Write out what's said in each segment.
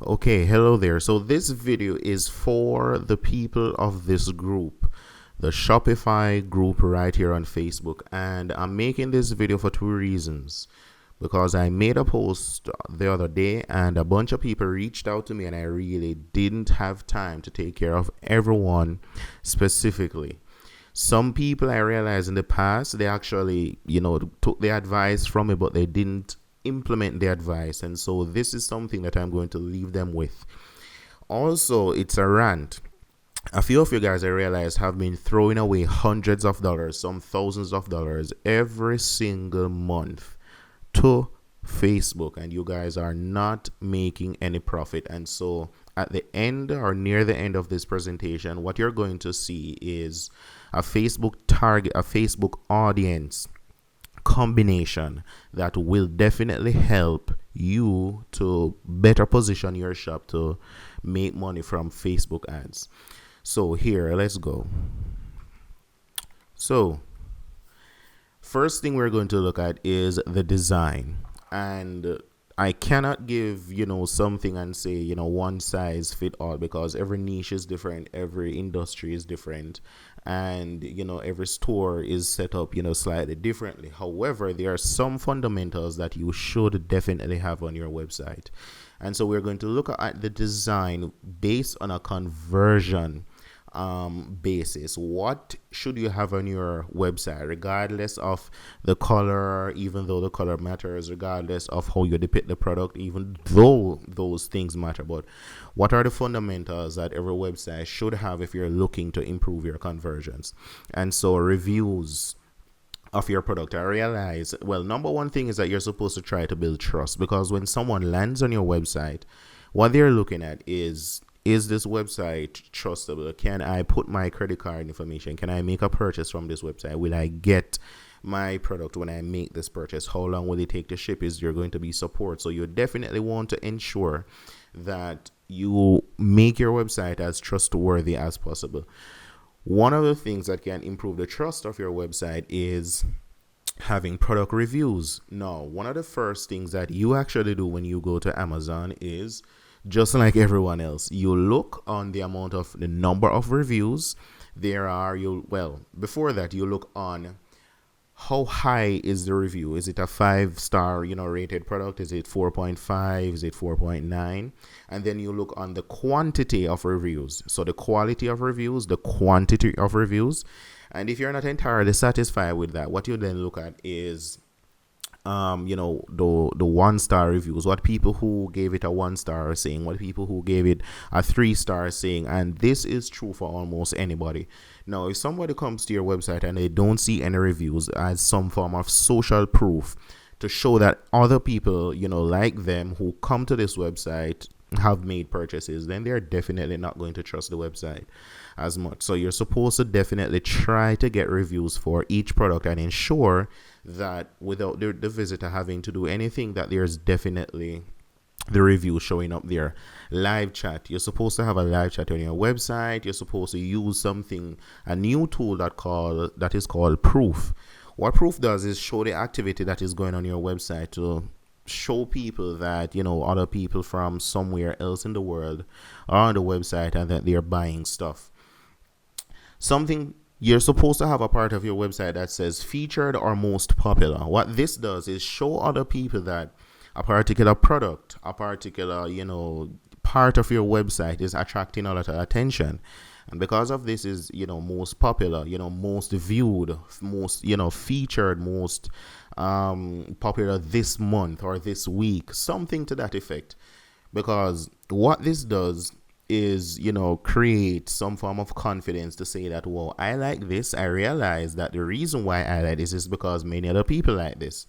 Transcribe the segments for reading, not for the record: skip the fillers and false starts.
Okay, hello there. So this video is for the people of this group, the Shopify group right here on Facebook. And I'm making this video for two reasons. Because I made a post the other day and a bunch of people reached out to me and I really didn't have time to take care of everyone specifically. Some people I realized in the past, they actually, took the advice from me, but they didn't implement the advice. And so this is something that I'm going to leave them with. Also, it's a rant. A few of you guys I realized have been throwing away hundreds of dollars, some thousands of dollars every single month to Facebook, and you guys are not making any profit. And so at the end or near the end of this presentation, what you're going to see is a Facebook target, a Facebook audience combination that will definitely help you to better position your shop to make money from Facebook ads. So here, let's go. So first thing we're going to look at is the design. And I cannot give, something and say, one size fit all, because every niche is different, every industry is different, and, every store is set up, slightly differently. However, there are some fundamentals that you should definitely have on your website. And so we're going to look at the design based on a conversion basis. What should you have on your website, regardless of the color, even though the color matters, regardless of how you depict the product, even though those things matter? But what are the fundamentals that every website should have if you're looking to improve your conversions? And so reviews of your product, I realize, well, number one thing is that you're supposed to try to build trust, because when someone lands on your website, what they're looking at is this website trustable? Can I put my credit card information? Can I make a purchase from this website? Will I get my product when I make this purchase? How long will it take to ship? Is there going to be support? So you definitely want to ensure that you make your website as trustworthy as possible. One of the things that can improve the trust of your website is having product reviews. Now, one of the first things that you actually do when you go to Amazon is, just like everyone else, you look on the number of reviews there are. Before that, you look on how high is the review. Is it a 5-star, rated product? Is it 4.5? Is it 4.9? And then you look on the quantity of reviews. So the quality of reviews, the quantity of reviews. And if you're not entirely satisfied with that, what you then look at is the 1-star reviews, what people who gave it a 1-star are saying, what people who gave it a 3-star are saying. And this is true for almost anybody. Now, if somebody comes to your website and they don't see any reviews as some form of social proof to show that other people, like them, who come to this website have made purchases, then they're definitely not going to trust the website as much. So you're supposed to definitely try to get reviews for each product and ensure that without the visitor having to do anything, that there's definitely the review showing up there. Live chat. You're supposed to have a live chat on your website. You're supposed to use a new tool that is called Proof. What Proof does is show the activity that is going on your website to show people that, other people from somewhere else in the world are on the website and that they're buying stuff. You're supposed to have a part of your website that says featured or most popular. What this does is show other people that a particular product, a particular, part of your website is attracting a lot of attention. And because of this is, most popular, most viewed, most, featured, most popular this month or this week, something to that effect. Because what this does is, create some form of confidence to say that, well, I like this. I realize that the reason why I like this is because many other people like this.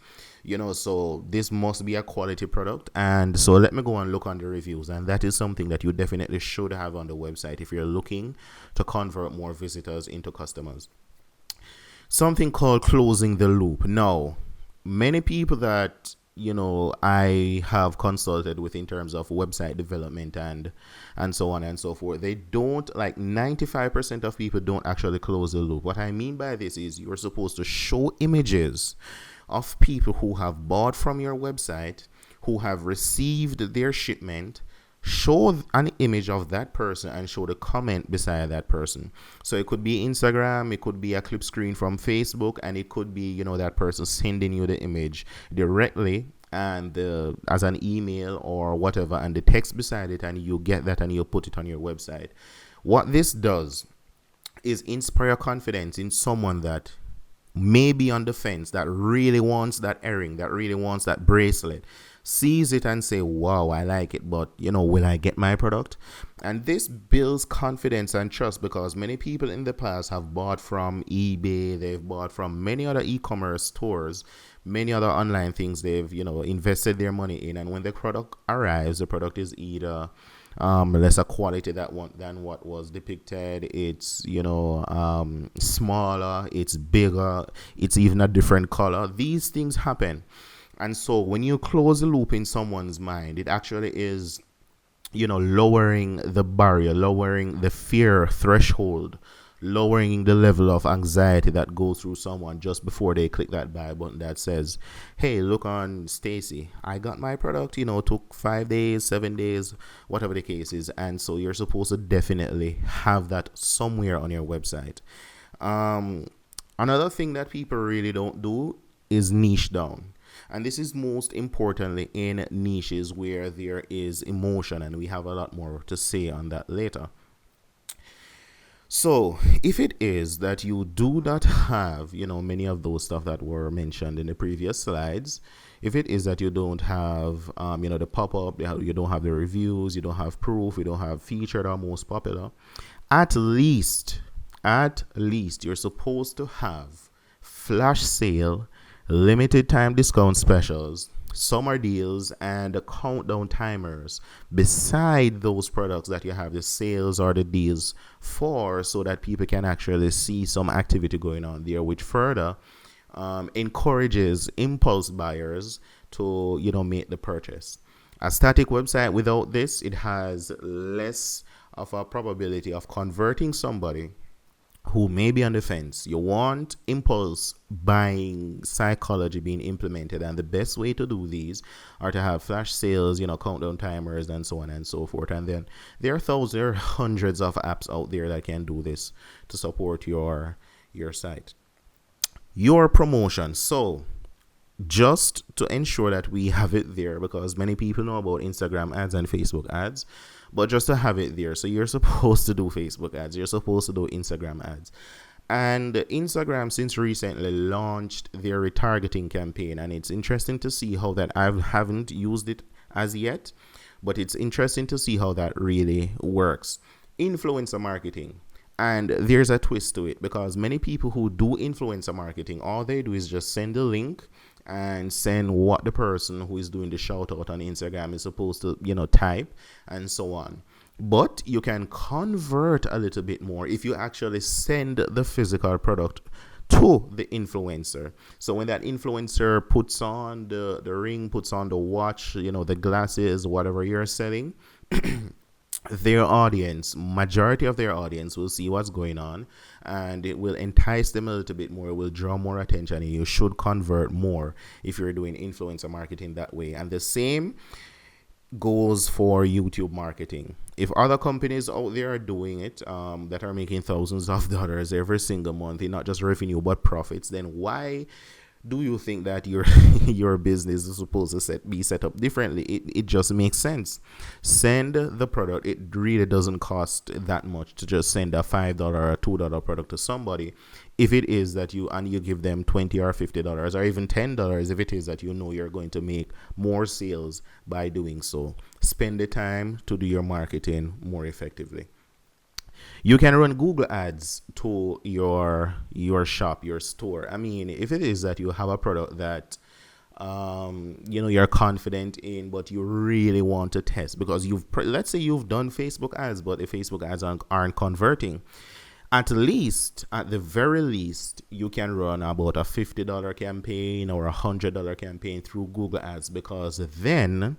So this must be a quality product. And so let me go and look on the reviews. And that is something that you definitely should have on the website if you're looking to convert more visitors into customers. Something called closing the loop. Now, many people that I have consulted with in terms of website development and so on and so forth, they don't, 95% of people don't actually close the loop. What I mean by this is you're supposed to show images of people who have bought from your website, who have received their shipment, show an image of that person and show the comment beside that person. So it could be Instagram, it could be a clip screen from Facebook, and it could be, that person sending you the image directly and as an email or whatever, and the text beside it, and you get that and you put it on your website. What this does is inspire confidence in someone that may be on the fence, that really wants that earring, that really wants that bracelet, sees it and say, wow, I like it, but will I get my product? And this builds confidence and trust, because many people in the past have bought from eBay, they've bought from many other e-commerce stores, many other online things they've invested their money in, and when the product arrives, the product is either lesser quality than what was depicted. It's smaller, it's bigger, it's even a different color. These things happen, and so when you close the loop in someone's mind, it actually is lowering the barrier, lowering the fear threshold, lowering the level of anxiety that goes through someone just before they click that buy button that says, hey, look on Stacy, I got my product, took 5 days, 7 days, whatever the case is. And so you're supposed to definitely have that somewhere on your website. Another thing that people really don't do is niche down. And this is most importantly in niches where there is emotion, and we have a lot more to say on that later. So if it is that you do not have, many of those stuff that were mentioned in the previous slides, if it is that you don't have, the pop-up, you don't have the reviews, you don't have proof, you don't have featured or most popular, at least you're supposed to have flash sale, limited time discount specials, summer deals, and countdown timers beside those products that you have the sales or the deals for, so that people can actually see some activity going on there, which further encourages impulse buyers to make the purchase. A static website without this, it has less of a probability of converting somebody who may be on the fence. You want impulse buying psychology being implemented, and the best way to do these are to have flash sales, countdown timers, and so on and so forth. And then there are hundreds of apps out there that can do this to support your site. Your promotion. So just to ensure that we have it there, because many people know about Instagram ads and Facebook ads, but just to have it there. So you're supposed to do Facebook ads, you're supposed to do Instagram ads. And Instagram since recently launched their retargeting campaign, and it's interesting to see how that, I haven't used it as yet, but it's interesting to see how that really works. Influencer marketing. And there's a twist to it, because many people who do influencer marketing, all they do is just send a link and send what the person who is doing the shout out on Instagram is supposed to, type, and so on. But you can convert a little bit more if you actually send the physical product to the influencer. So when that influencer puts on the ring, puts on the watch, the glasses, whatever you're selling, their audience, majority of their audience, will see what's going on, and it will entice them a little bit more. It will draw more attention, and you should convert more if you're doing influencer marketing that way. And the same goes for YouTube marketing. If other companies out there are doing it, that are making thousands of dollars every single month in not just revenue but profits, then why do you think that your business is supposed to be set up differently? It just makes sense. Send the product. It really doesn't cost that much to just send a $5 or $2 product to somebody. If it is that you give them $20 or $50 or even $10, if it is that you're going to make more sales by doing so, spend the time to do your marketing more effectively. You can run Google ads to your shop, your store. I mean, if it is that you have a product that you're confident in, but you really want to test, because let's say you've done Facebook ads, but the Facebook ads aren't converting. At the very least, you can run about a $50 campaign or a $100 campaign through Google ads, because then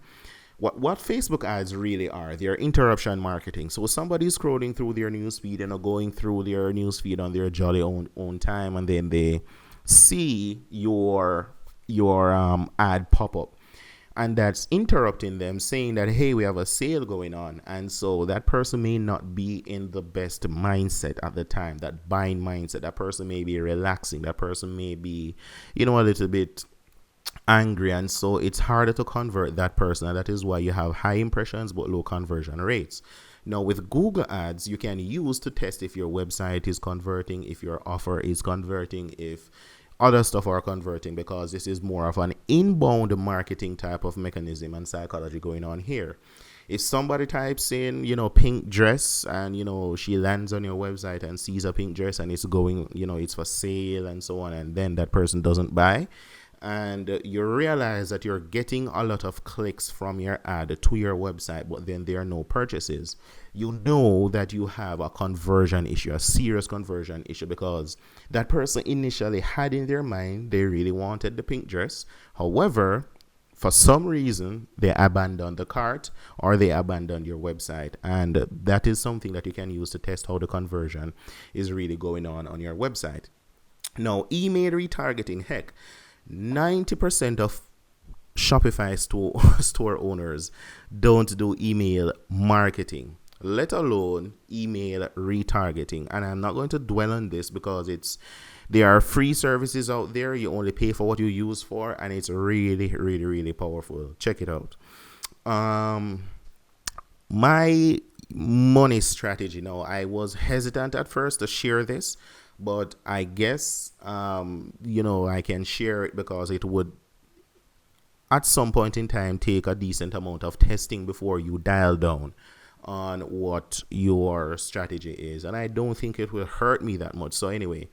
what Facebook ads really are, they're interruption marketing. So somebody's scrolling through their newsfeed and going through their newsfeed on their jolly own time, and then they see your ad pop up. and that's interrupting them, saying that, hey, we have a sale going on. And so that person may not be in the best mindset at the time, that buying mindset. That person may be relaxing, that person may be, a little bit angry, and so it's harder to convert that person, and that is why you have high impressions but low conversion rates. Now with Google Ads, you can use to test if your website is converting, if your offer is converting, if other stuff are converting, because this is more of an inbound marketing type of mechanism and psychology going on here. If somebody types in, pink dress, and, she lands on your website and sees a pink dress and it's going, it's for sale and so on, and then that person doesn't buy, and you realize that you're getting a lot of clicks from your ad to your website, but then there are no purchases, you know that you have a conversion issue, a serious conversion issue, because that person initially had in their mind they really wanted the pink dress. However, for some reason, they abandoned the cart or they abandoned your website. And that is something that you can use to test how the conversion is really going on your website. Now, email retargeting, heck, 90% of Shopify store owners don't do email marketing, let alone email retargeting. And I'm not going to dwell on this because there are free services out there. You only pay for what you use for, and it's really, really, really powerful. Check it out. My money strategy. Now, I was hesitant at first to share this, but I guess, I can share it because it would, at some point in time, take a decent amount of testing before you dial down on what your strategy is. And I don't think it will hurt me that much. So anyway,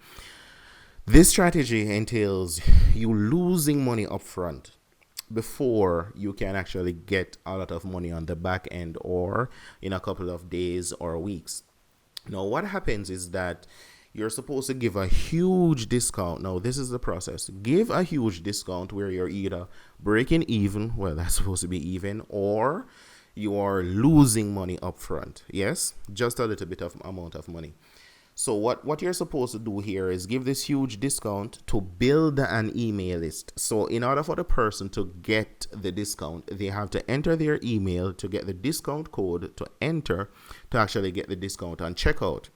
this strategy entails you losing money up front before you can actually get a lot of money on the back end or in a couple of days or weeks. Now, what happens is that you're supposed to give a huge discount. Now, this is the process. Give a huge discount where you're either breaking even, well, that's supposed to be even, or you are losing money up front. Yes, just a little bit of amount of money. So what you're supposed to do here is give this huge discount to build an email list. So in order for the person to get the discount, they have to enter their email to get the discount code to enter to actually get the discount on checkout.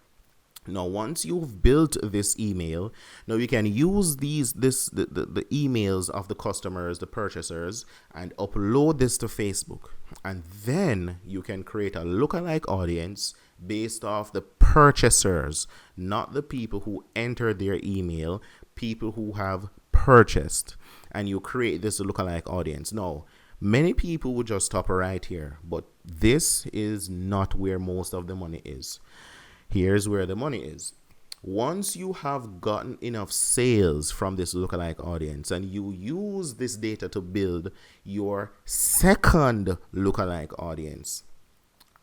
Now, once you've built this email, now you can use the emails of the customers, the purchasers, and upload this to Facebook. And then you can create a lookalike audience based off the purchasers, not the people who entered their email, people who have purchased. And you create this lookalike audience. Now, many people would just stop right here, but this is not where most of the money is. Here's where the money is. Once you have gotten enough sales from this lookalike audience and you use this data to build your second lookalike audience,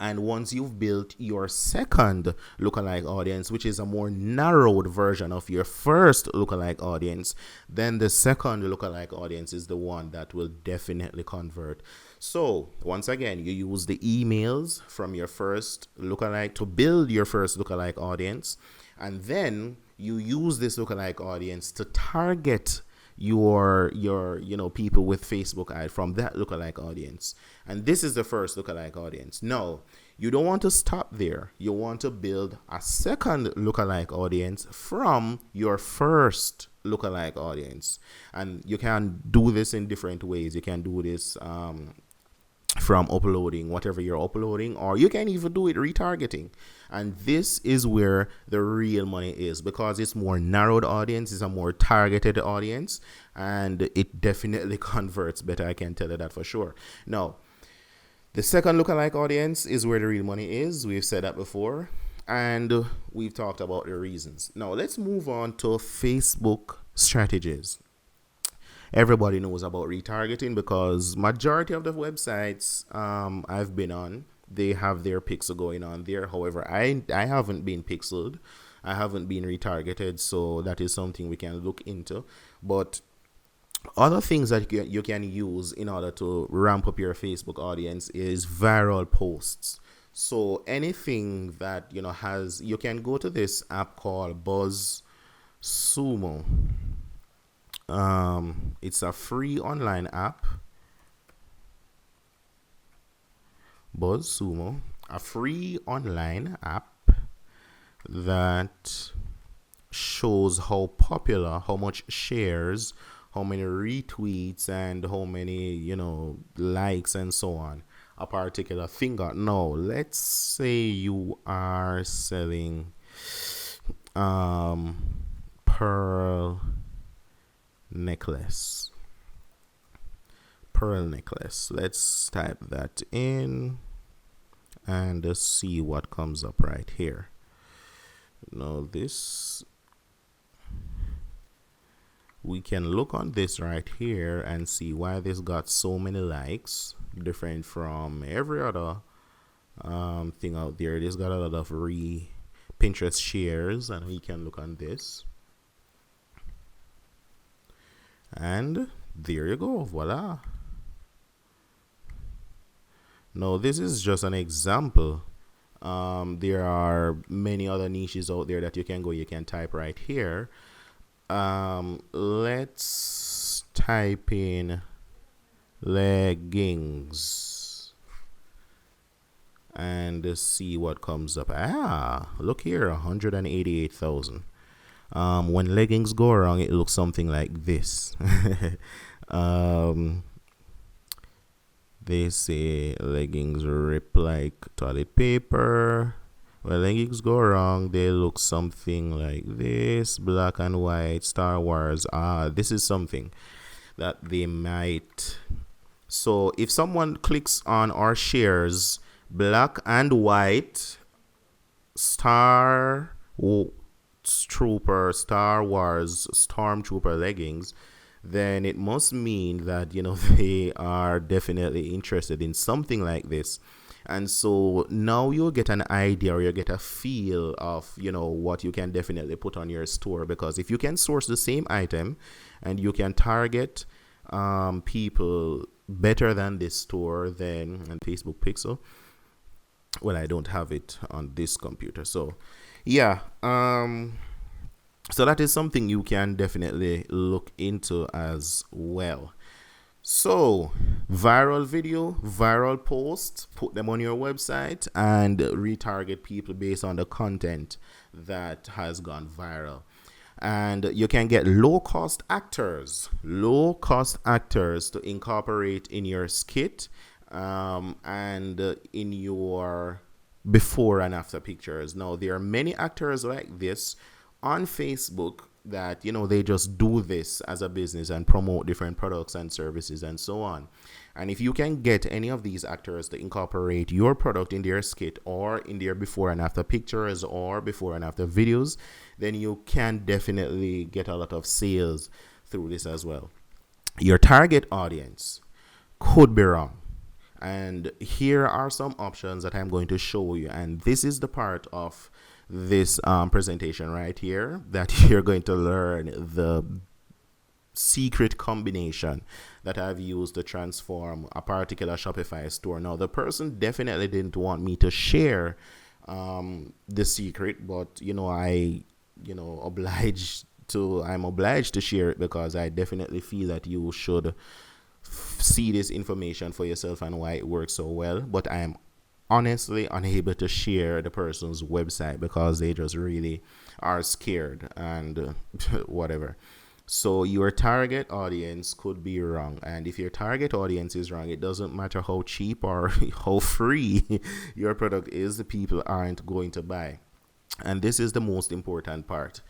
and once you've built your second lookalike audience, which is a more narrowed version of your first lookalike audience, then the second lookalike audience is the one that will definitely convert. So once again, you use the emails from your first lookalike to build your first lookalike audience, and then you use this lookalike audience to target your people with Facebook ad from that lookalike audience. And this is the first lookalike audience. No, you don't want to stop there. You want to build a second lookalike audience from your first lookalike audience. And you can do this in different ways. You can do this from uploading whatever you're uploading, or you can even do it retargeting. And this is where the real money is, because it's more narrowed audience, it's a more targeted audience, and it definitely converts better. I can tell you that for sure. Now, the second lookalike audience is where the real money is. We've said that before, and we've talked about the reasons. Now, let's move on to Facebook strategies. Everybody knows about retargeting because majority of the websites I've been on, they have their pixel going on there. However, I haven't been pixeled. I haven't been retargeted. So that is something we can look into. But other things that you can use in order to ramp up your Facebook audience is viral posts. So anything that, you can go to this app called BuzzSumo. It's a free online app. BuzzSumo, a free online app that shows how popular, how much shares, how many retweets, and how many, likes and so on a particular thing got. Now, let's say you are selling um pearl necklace. Pearl necklace. Let's type that in and see what comes up right here. Now this, we can look on this right here and see why this got so many likes, different from every other thing out there. This got a lot of Pinterest shares, and we can look on this, and there you go, voila. Now this is just an example. There are many other niches out there that you can go. You can type right here. Let's type in leggings and see what comes up. Look here, 188,000. When leggings go wrong, it looks something like this. They say leggings rip like toilet paper. When leggings go wrong, they look something like this. Black and white, Star Wars. This is something that they might. So if someone clicks on or shares black and white Star Wars Stormtrooper leggings, then it must mean that, they are definitely interested in something like this. And so now you'll get an idea, or you get a feel of, what you can definitely put on your store. Because if you can source the same item and you can target people better than this store, then, and Facebook Pixel, well, I don't have it on this computer. So, yeah. So that is something you can definitely look into as well. So, viral video, viral post, put them on your website and retarget people based on the content that has gone viral. And you can get low-cost actors to incorporate in your skit and in your before and after pictures. Now, there are many actors like this on Facebook that, they just do this as a business and promote different products and services and so on. And if you can get any of these actors to incorporate your product in their skit or in their before and after pictures or before and after videos, then you can definitely get a lot of sales through this as well. Your target audience could be wrong. And here are some options that I'm going to show you. And this is the part of this presentation right here that you're going to learn the secret combination that I've used to transform a particular Shopify store. Now, the person definitely didn't want me to share the secret, but I'm obliged to share it because I definitely feel that you should see this information for yourself and why it works so well. But I am honestly unable to share the person's website because they just really are scared and whatever. So your target audience could be wrong. And if your target audience is wrong, it doesn't matter how cheap or how free your product is, the people aren't going to buy. And this is the most important part.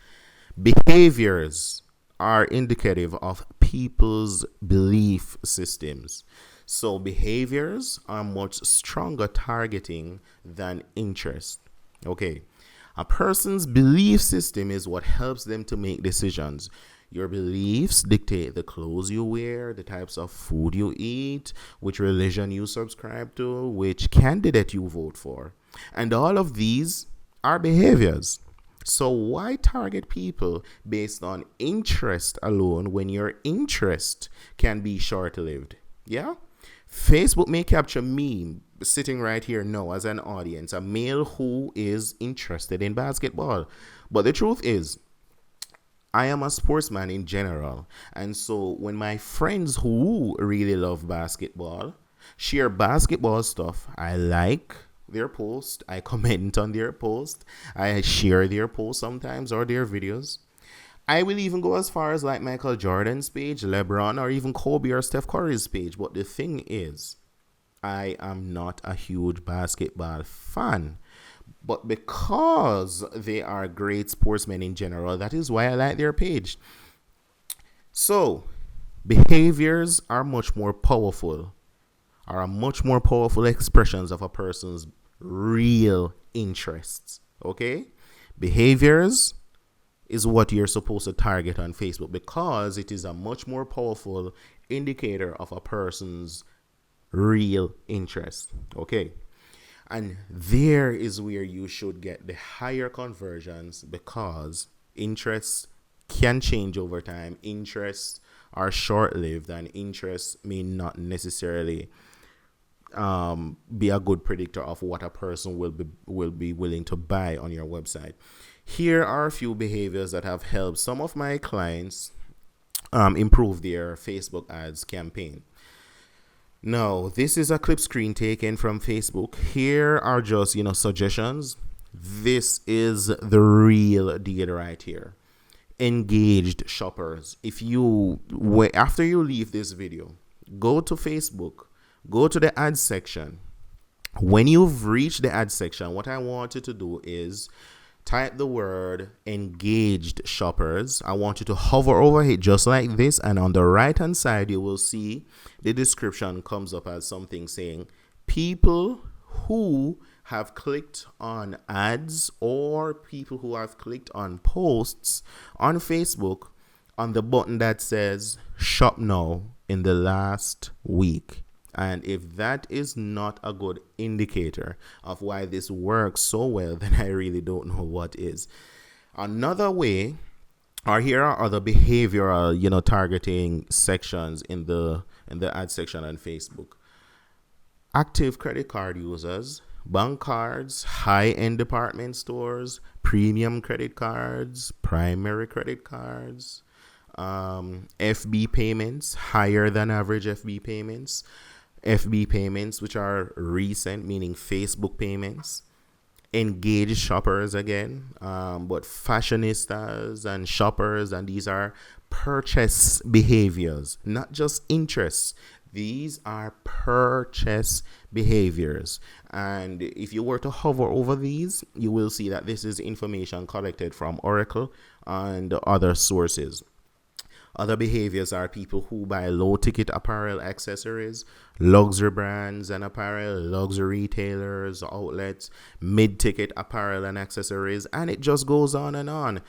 Behaviors are indicative of people's belief systems. So behaviors are much stronger targeting than interest. Okay. A person's belief system is what helps them to make decisions. Your beliefs dictate the clothes you wear, the types of food you eat, which religion you subscribe to, which candidate you vote for. And all of these are behaviors. So why target people based on interest alone when your interest can be short-lived? Yeah? Facebook may capture me sitting right here now as an audience, a male who is interested in basketball. But the truth is, I am a sportsman in general. And so when my friends who really love basketball share basketball stuff. I like their post. I comment on their post. I share their posts sometimes or their videos. I will even go as far as like Michael Jordan's page, LeBron, or even Kobe or Steph Curry's page. But the thing is, I am not a huge basketball fan. But because they are great sportsmen in general, that is why I like their page. So, behaviors are much more powerful, are much more powerful expressions of a person's real interests. Okay? Behaviors is what you're supposed to target on Facebook because it is a much more powerful indicator of a person's real interest. Okay? And there is where you should get the higher conversions because interests can change over time. Interests are short lived, and interests may not necessarily be a good predictor of what a person will be willing to buy on your website. Here are a few behaviors that have helped some of my clients improve their Facebook ads campaign. Now, this is a clip screen taken from Facebook. Here are just, suggestions. This is the real deal right here. Engaged shoppers. After you leave this video, go to Facebook, go to the ad section. When you've reached the ad section, what I want you to do is type the word engaged shoppers. I want you to hover over it just like this, and on the right hand side you will see the description comes up as something saying people who have clicked on ads or people who have clicked on posts on Facebook on the button that says shop now in the last week. And if that is not a good indicator of why this works so well, then I really don't know what is. Another way, or here are other behavioral, targeting sections in the ad section on Facebook. Active credit card users, bank cards, high-end department stores, premium credit cards, primary credit cards, FB payments, higher than average FB payments, which are recent, meaning Facebook payments, engaged shoppers again, but fashionistas and shoppers, and these are purchase behaviors, not just interests. These are purchase behaviors. And if you were to hover over these, you will see that this is information collected from Oracle and other sources. Other behaviors are people who buy low-ticket apparel accessories, luxury brands and apparel, luxury retailers, outlets, mid-ticket apparel and accessories, and it just goes on and on.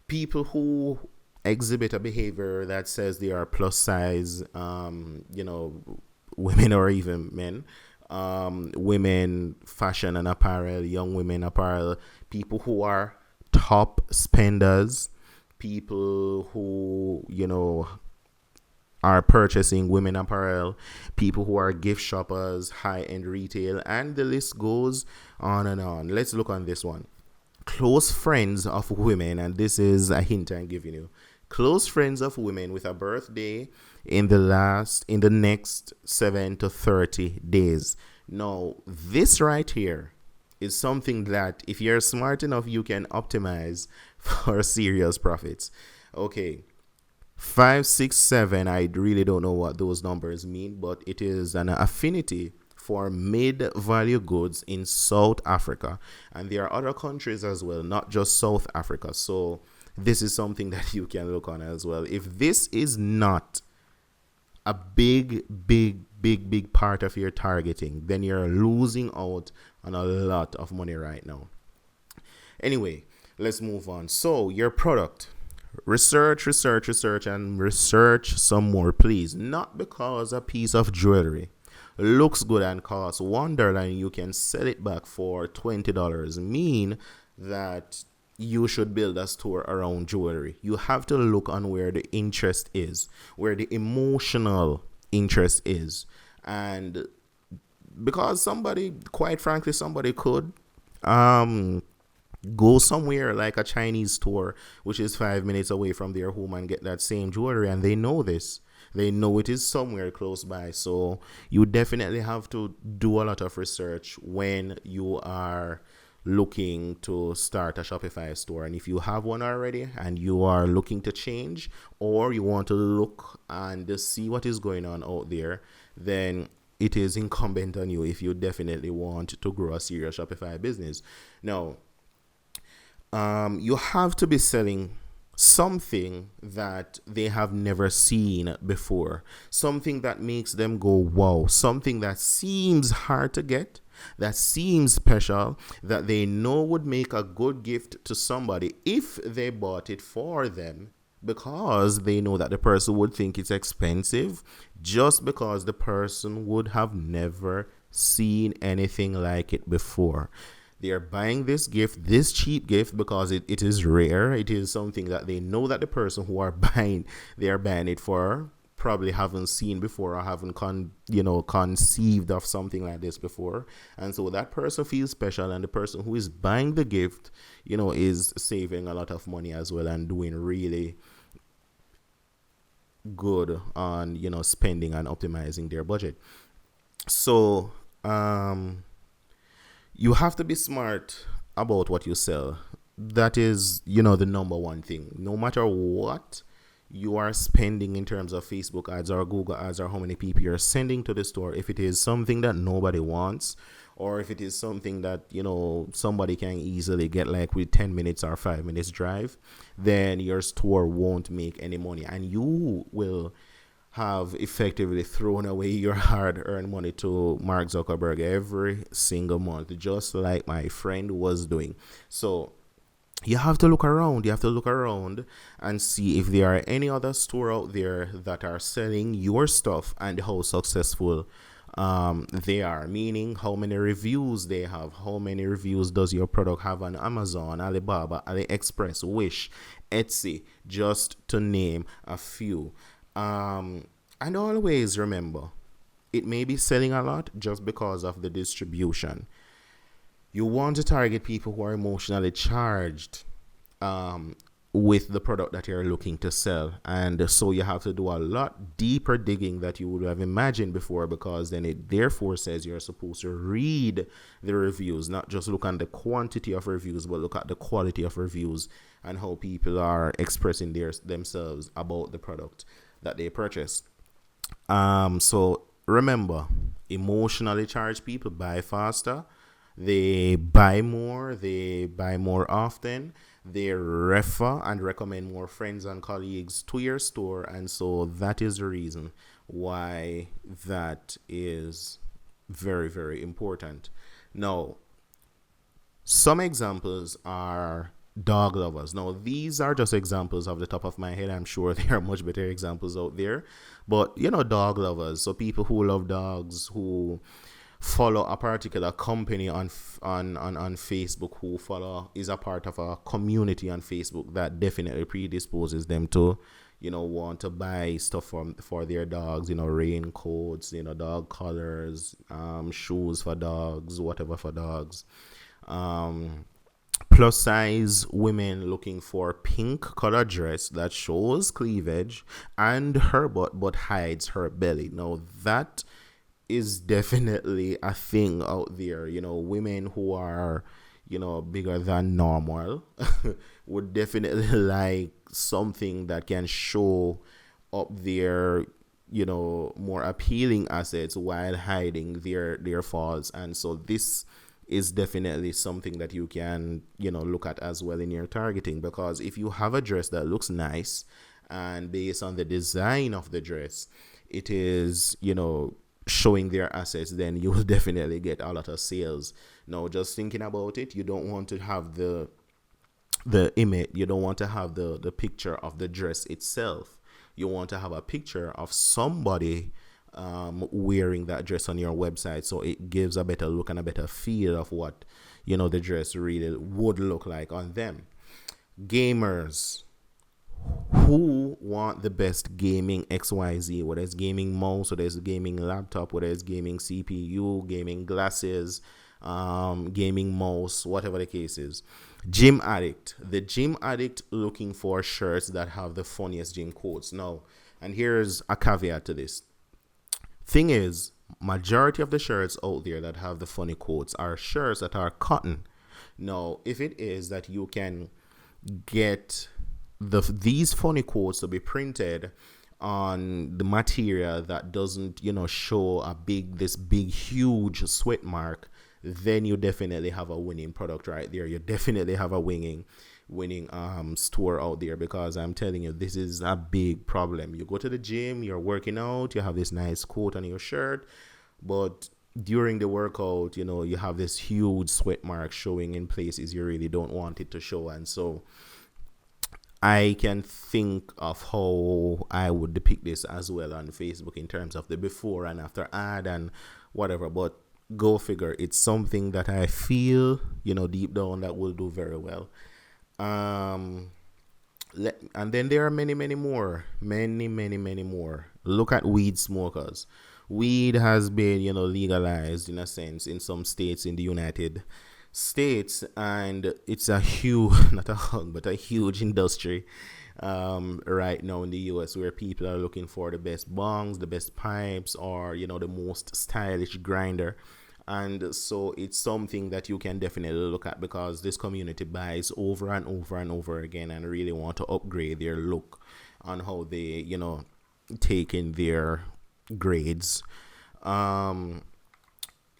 People who exhibit a behavior that says they are plus size, women or even men, women, fashion and apparel, young women apparel, people who are top spenders, people who, are purchasing women apparel, people who are gift shoppers, high-end retail, and the list goes on and on. Let's look on this one. Close friends of women, and this is a hint I'm giving you. Close friends of women with a birthday in the next 7 to 30 days. Now, this right here is something that if you're smart enough, you can optimize for serious profits. Okay, 5, 6, 7, I really don't know what those numbers mean, but it is an affinity for mid-value goods in South Africa. And there are other countries as well, not just South Africa. So this is something that you can look on as well. If this is not a big part of your targeting, then you're losing out on a lot of money right now. Anyway, let's move on. So your product, research and research some more, please. Not because a piece of jewelry looks good and costs $1 and you can sell it back for $20 mean that you should build a store around jewelry. You have to look on where the interest is, where the emotional interest is. And because quite frankly, somebody could go somewhere like a Chinese store, which is 5 minutes away from their home, and get that same jewelry, and they know this. They know it is somewhere close by. So you definitely have to do a lot of research when you are looking to start a Shopify store. And if you have one already and you are looking to change, or you want to look and see what is going on out there, then it is incumbent on you if you definitely want to grow a serious Shopify business. Now, you have to be selling something that they have never seen before, something that makes them go wow, something that seems hard to get, that seems special, that they know would make a good gift to somebody if they bought it for them, because they know that the person would think it's expensive, just because the person would have never seen anything like it before. They are buying this gift, this cheap gift, because it is rare. It is something that they know that the person who are buying, they are buying it for, probably haven't seen before, or haven't conceived of something like this before. And so that person feels special, and the person who is buying the gift, is saving a lot of money as well, and doing really good on, spending and optimizing their budget. So, you have to be smart about what you sell. That is, the number one thing. No matter what you are spending in terms of Facebook ads or Google ads, or how many people you're sending to the store, if it is something that nobody wants, or if it is something that, somebody can easily get like with 10 minutes or 5 minutes drive, then your store won't make any money, and you will have effectively thrown away your hard-earned money to Mark Zuckerberg every single month, just like my friend was doing. So you have to look around. You have to look around and see if there are any other store out there that are selling your stuff, and how successful they are. Meaning, how many reviews they have. How many reviews does your product have on Amazon, Alibaba, AliExpress, Wish, Etsy, just to name a few. And always remember, it may be selling a lot just because of the distribution. You want to target people who are emotionally charged with the product that you're looking to sell. And so you have to do a lot deeper digging that you would have imagined before, because then it therefore says you're supposed to read the reviews, not just look at the quantity of reviews, but look at the quality of reviews and how people are expressing themselves about the product that they purchased. So remember, emotionally charged people buy faster, they buy more often, they refer and recommend more friends and colleagues to your store, and so that is the reason why that is very, very important. Now, some examples are dog lovers. Now, these are just examples off the top of my head. I'm sure there are much better examples out there. But, dog lovers. So people who love dogs, who follow a particular company on Facebook, who is a part of a community on Facebook that definitely predisposes them to, want to buy stuff for their dogs, raincoats, dog collars, shoes for dogs, whatever for dogs. Plus size women looking for pink color dress that shows cleavage and her butt but hides her belly. Now that is definitely a thing out there. Women who are, bigger than normal would definitely like something that can show up their, more appealing assets while hiding their faults. And so this is definitely something that you can, look at as well in your targeting, because if you have a dress that looks nice, and based on the design of the dress, it is, showing their assets, then you will definitely get a lot of sales. Now, just thinking about it, you don't want to have the image, you don't want to have the picture of the dress itself. You want to have a picture of somebody wearing that dress on your website, so it gives a better look and a better feel of what the dress really would look like on them. Gamers who want the best gaming XYZ, whether it's gaming mouse, whether it's gaming laptop, whether it's gaming CPU, gaming glasses, gaming mouse, whatever the case is. The gym addict looking for shirts that have the funniest gym quotes. Now, And here's a caveat to this. Thing is, majority of the shirts out there that have the funny quotes are shirts that are cotton. Now, if it is that you can get these funny quotes to be printed on the material that doesn't, show this big huge sweat mark, then you definitely have a winning product right there. You definitely have a winning store out there, because I'm telling you, this is a big problem. You go to the gym, you're working out, you have this nice coat on your shirt, but during the workout, you have this huge sweat mark showing in places you really don't want it to show. And so I can think of how I would depict this as well on Facebook in terms of the before and after ad and whatever. But go figure, it's something that I feel, deep down that will do very well. And then there are many, many more. Many, many, many more. Look at weed smokers. Weed has been, legalized in a sense in some states in the United States, and it's a huge, not a hug, but a huge industry right now in the US, where people are looking for the best bongs, the best pipes, or, the most stylish grinder. And so it's something that you can definitely look at, because this community buys over and over and over again and really want to upgrade their look on how they, take in their grades.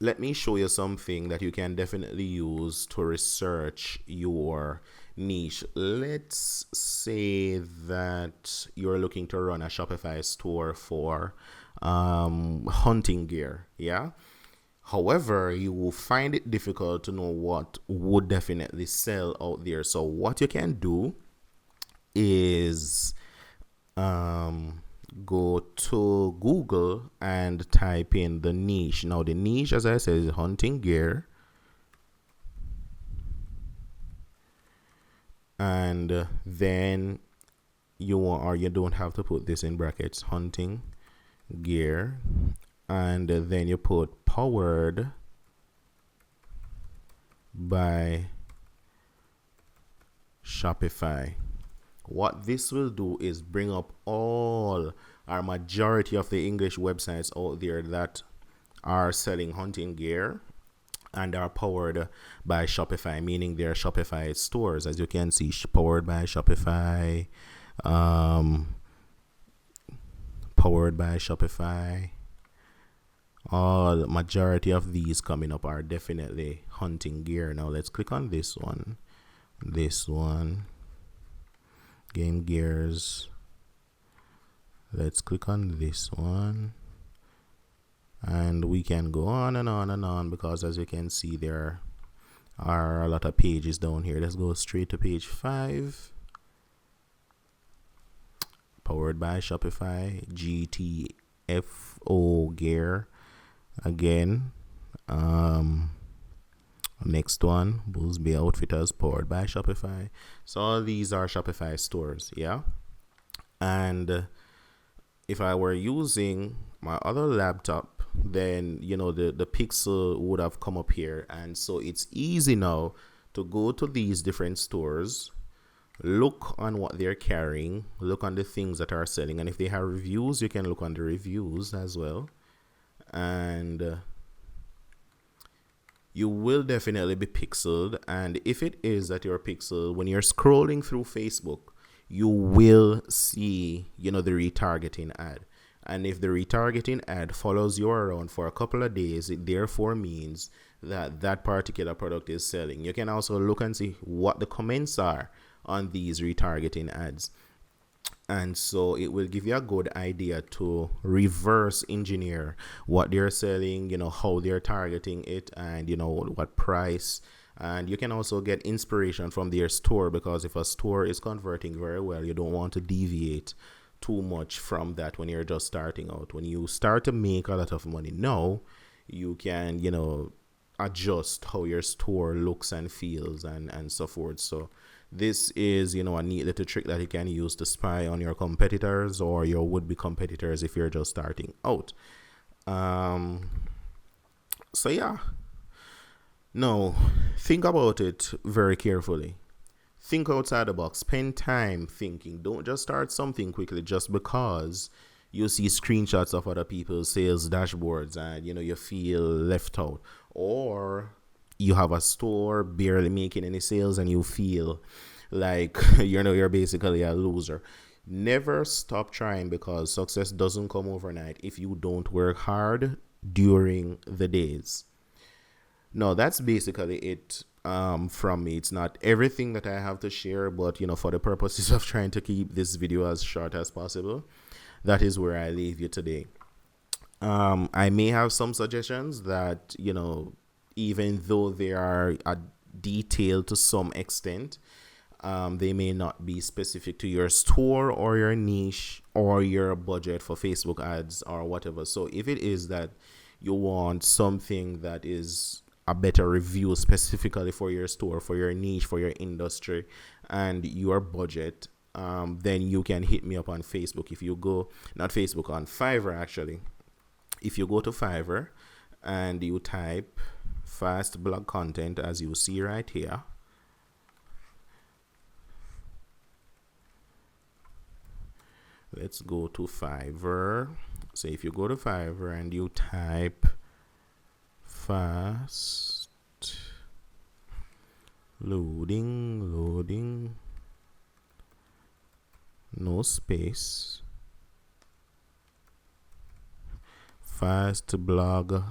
Let me show you something that you can definitely use to research your niche. Let's say that you're looking to run a Shopify store for hunting gear, yeah? However, you will find it difficult to know what would definitely sell out there. So what you can do is go to Google and type in the niche. Now the niche, as I said, is hunting gear. And then you don't have to put this in brackets, hunting gear. And then you put powered by Shopify. What this will do is bring up all our majority of the English websites out there that are selling hunting gear and are powered by Shopify, meaning they're Shopify stores. As you can see, powered by Shopify, powered by Shopify. All majority of these coming up are definitely hunting gear. Now let's click on this one, Game Gears. Let's click on this one, and we can go on and on and on, because as you can see, there are a lot of pages down here. Let's go straight to page 5. Powered by Shopify, GTFO gear. Again, next one, Bulls Bay Outfitters, powered by Shopify. So all these are Shopify stores, yeah. And if I were using my other laptop, then the pixel would have come up here. And so it's easy now to go to these different stores, look on what they're carrying, look on the things that are selling, and if they have reviews, you can look on the reviews as well. And you will definitely be pixeled. And if it is that you're pixeled, when you're scrolling through Facebook, you will see the retargeting ad. And if the retargeting ad follows you around for a couple of days, it therefore means that that particular product is selling. You can also look and see what the comments are on these retargeting ads. And so it will give you a good idea to reverse engineer what they're selling, how they're targeting it, and, what price. And you can also get inspiration from their store, because if a store is converting very well, you don't want to deviate too much from that when you're just starting out. When you start to make a lot of money now, you can, adjust how your store looks and feels and so forth. So this is, a neat little trick that you can use to spy on your competitors or your would-be competitors if you're just starting out. So yeah. Now, think about it very carefully. think outside the box. Spend time thinking. Don't just start something quickly just because you see screenshots of other people's sales dashboards and you feel left out, or you have a store barely making any sales and you feel like you're basically a loser. Never stop trying, because success doesn't come overnight if you don't work hard during the days. No, that's basically it from me. It's not everything that I have to share, but for the purposes of trying to keep this video as short as possible, that is where I leave you today. I may have some suggestions that, even though they are detailed to some extent, they may not be specific to your store or your niche or your budget for Facebook ads or whatever. So if it is that you want something that is a better review specifically for your store, for your niche, for your industry, and your budget, then you can hit me up on Facebook. If you go, not Facebook, on Fiverr actually. If you go to Fiverr and you type fast blog content, as you see right here, let's go to Fiverr. So if you go to Fiverr and you type fast loading, no space, fast blog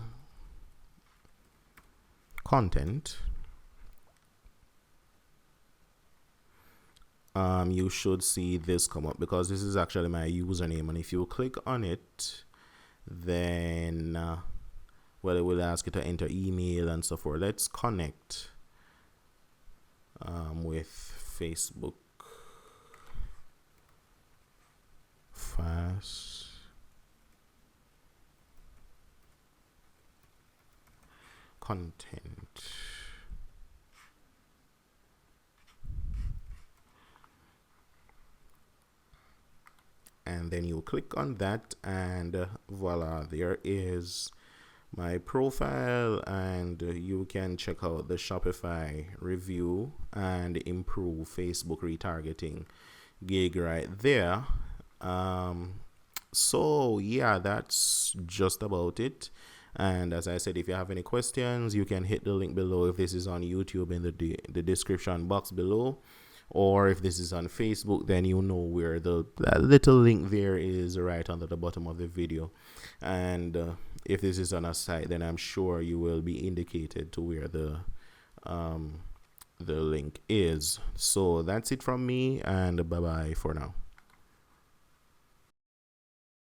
content, you should see this come up, because this is actually my username, and if you click on it, then well, it will ask you to enter email and so forth. Let's connect with Facebook. Fast content. And then you click on that, and voila, there is my profile, and you can check out the Shopify review and improve Facebook retargeting gig right there. So yeah, that's just about it. And as I said, if you have any questions, you can hit the link below. If this is on YouTube, in the description box below, or if this is on Facebook, then you know where the little link there is, right under the bottom of the video. And if this is on a site, then I'm sure you will be indicated to where the link is. So that's it from me, and bye bye for now.